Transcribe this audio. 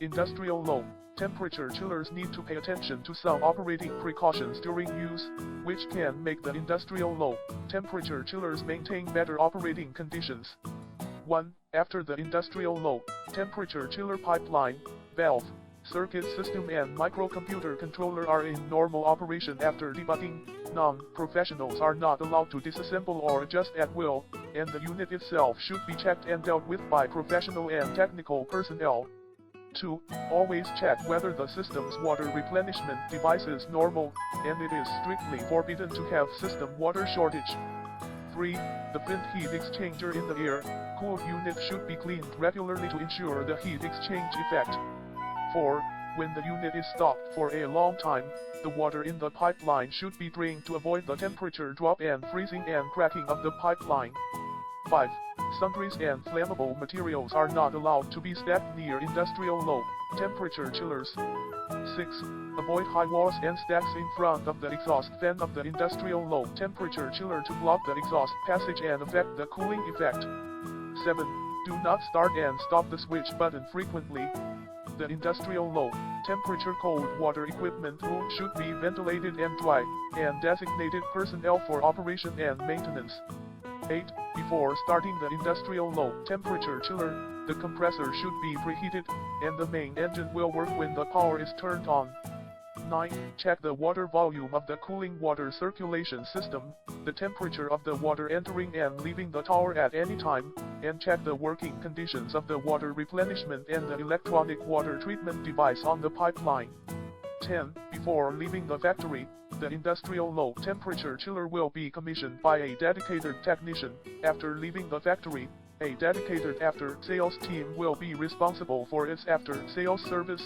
Industrial low temperature chillers need to pay attention to some operating precautions during use, which can make the industrial low temperature chillers maintain better operating conditions. 1. After the industrial low temperature chiller pipeline, valve, circuit system and microcomputer controller are in normal operation after debugging, non-professionals are not allowed to disassemble or adjust at will, and the unit itself should be checked and dealt with by professional and technical personnel. 2. Always check whether the system's water replenishment device is normal, and it is strictly forbidden to have system water shortage. 3. The vent heat exchanger in the air-cooled unit should be cleaned regularly to ensure the heat exchange effect. 4. When the unit is stopped for a long time, the water in the pipeline should be drained to avoid the temperature drop and freezing and cracking of the pipeline. 5. Sundries and flammable materials are not allowed to be stacked near industrial low temperature chillers. 6. Avoid high walls and stacks in front of the exhaust fan of the industrial low temperature chiller to block the exhaust passage and affect the cooling effect. 7. Do not start and stop the switch button frequently. The industrial low temperature cold water equipment room should be ventilated and dry, and designated personnel for operation and maintenance. 8. Before starting the industrial low temperature chiller, the compressor should be preheated, and the main engine will work when the power is turned on. 9. Check the water volume of the cooling water circulation system, the temperature of the water entering and leaving the tower at any time, and check the working conditions of the water replenishment and the electronic water treatment device on the pipeline. 10. Before leaving the factory, the industrial low temperature chiller will be commissioned by a dedicated technician. After leaving the factory, a dedicated after-sales team will be responsible for its after-sales service,